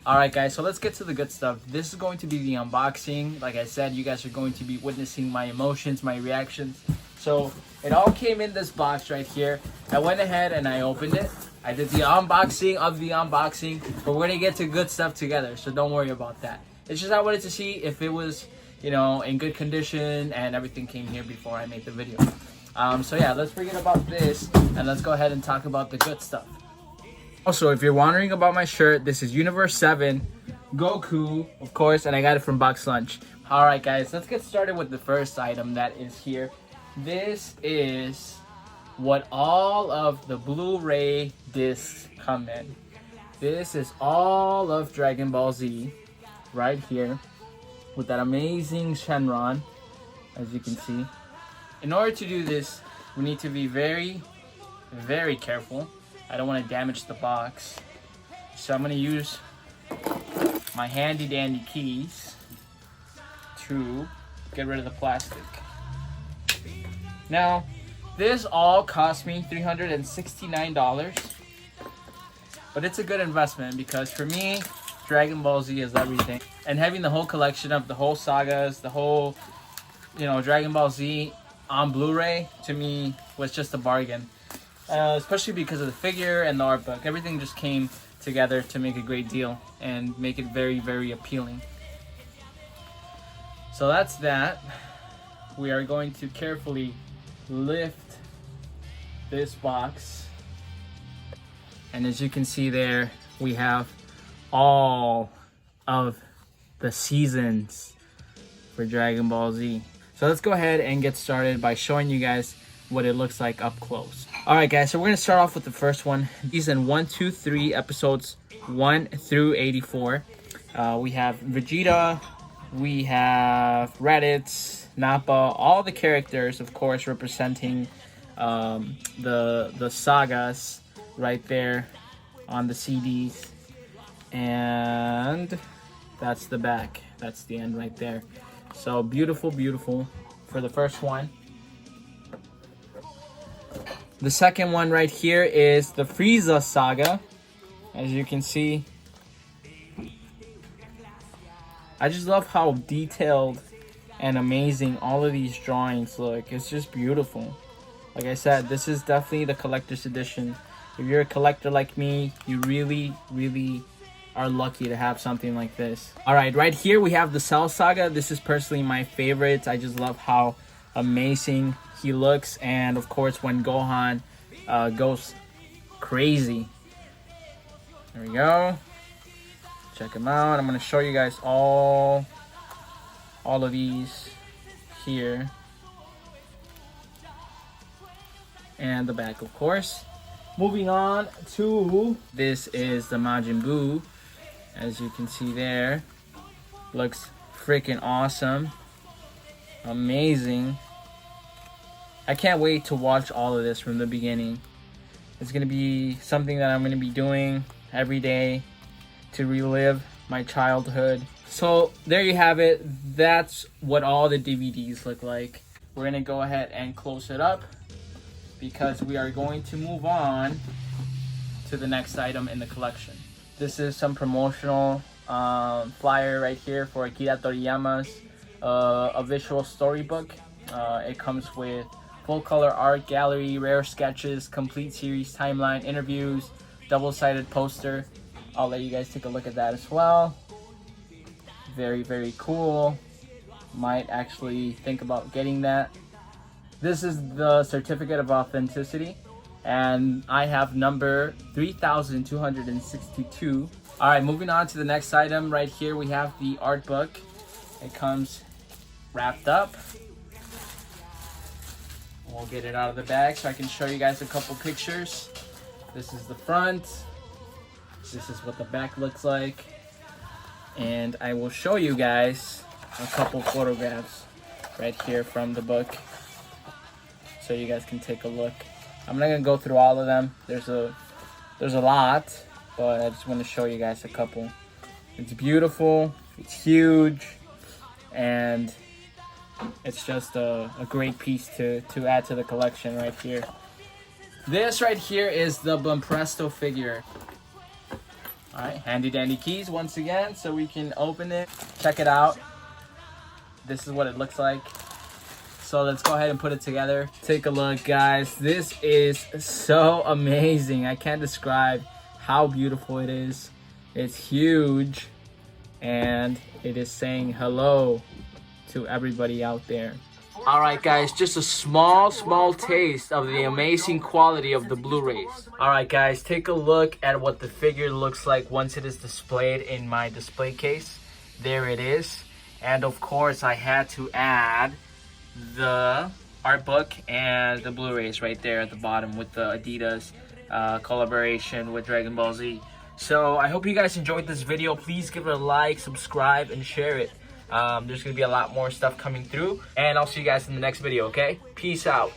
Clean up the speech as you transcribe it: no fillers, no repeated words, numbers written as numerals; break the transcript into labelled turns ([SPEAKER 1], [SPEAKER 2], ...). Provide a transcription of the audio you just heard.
[SPEAKER 1] Alright guys, so let's get to the good stuff. This is going to be the unboxing. Like I said, you guys are going to be witnessing my emotions, my reactions. So it all came in this box right here. I went ahead and I opened it. I did the unboxing of the unboxing, but we're gonna get to good stuff together, so don't worry about that. It's just I wanted to see if it was, you know, in good condition and everything came here before I made the video. So yeah, let's forget about this and let's go ahead and talk about the good stuff. Also, if you're wondering about my shirt, this is Universe 7, Goku, of course, and I got it from Box Lunch. Alright guys, let's get started with the first item that is here. This is what all of the Blu-ray discs come in. This is all of Dragon Ball Z right here with that amazing Shenron, as you can see. In order to do this, we need to be very, very careful. I don't want to damage the box, so I'm going to use my handy dandy keys to get rid of the plastic. Now, this all cost me $369, but it's a good investment because for me, Dragon Ball Z is everything. And having the whole collection of the whole sagas, the whole, you know, Dragon Ball Z on Blu-ray, to me, was just a bargain. Especially because of the figure and the art book. Everything just came together to make a great deal and make it very, very appealing. So that's that. We are going to carefully lift this box, and as you can see there, we have all of the seasons for Dragon Ball Z. So let's go ahead and get started by showing you guys what it looks like up close. Alright guys, so we're going to start off with the first one. Season 1, 2, 3, episodes 1 through 84. We have Vegeta, we have Raditz, Nappa, all the characters, of course, representing the sagas right there on the CDs. And that's the back. That's the end right there. So beautiful, beautiful for the first one. The second one right here is the Frieza saga. As you can see, I just love how detailed and amazing all of these drawings look. It's just beautiful. Like I said, this is definitely the collector's edition. If you're a collector like me, you really, really are lucky to have something like this. Alright, right here we have the Cell saga. This is personally my favorite. I just love how amazing he looks, and of course when Gohan goes crazy. There we go. Check him out. I'm going to show you guys all of these here. And the back, of course. Moving on to, this is the Majin Buu. As you can see there. Looks freaking awesome. Amazing. I can't wait to watch all of this from the beginning. It's going to be something that I'm going to be doing every day to relive my childhood. So there you have it. That's what all the DVDs look like. We're going to go ahead and close it up because we are going to move on to the next item in the collection. This is some promotional flyer right here for Akira Toriyama's a visual storybook. It comes with full color art gallery, rare sketches, complete series timeline, interviews, double-sided poster. I'll let you guys take a look at that as well. Very, very cool. Might actually think about getting that. This is the certificate of authenticity, and I have number 3262. All right, moving on to the next item. Right here we have the art book. It comes wrapped up. We'll get it out of the bag so I can show you guys a couple pictures. This is the front. This is what the back looks like. And I will show you guys a couple photographs right here from the book so you guys can take a look. I'm not gonna go through all of them. There's a lot, but I just want to show you guys a couple. It's beautiful, it's huge, and it's just a great piece to add to the collection right here. This right here is the Bumpresto figure. All right, handy dandy keys once again, so we can open it. Check it out. This is what it looks like. So let's go ahead and put it together. Take a look, guys. This is so amazing. I can't describe how beautiful it is. It's huge, and it is saying hello to everybody out there. All right, guys, just a small taste of the amazing quality of the Blu-rays. All right, guys, take a look at what the figure looks like once it is displayed in my display case. There it is. And of course, I had to add the art book and the Blu-rays right there at the bottom with the Adidas collaboration with Dragon Ball Z. So I hope you guys enjoyed this video. Please give it a like, subscribe, and share it. There's gonna be a lot more stuff coming through, and I'll see you guys in the next video. Okay, peace out.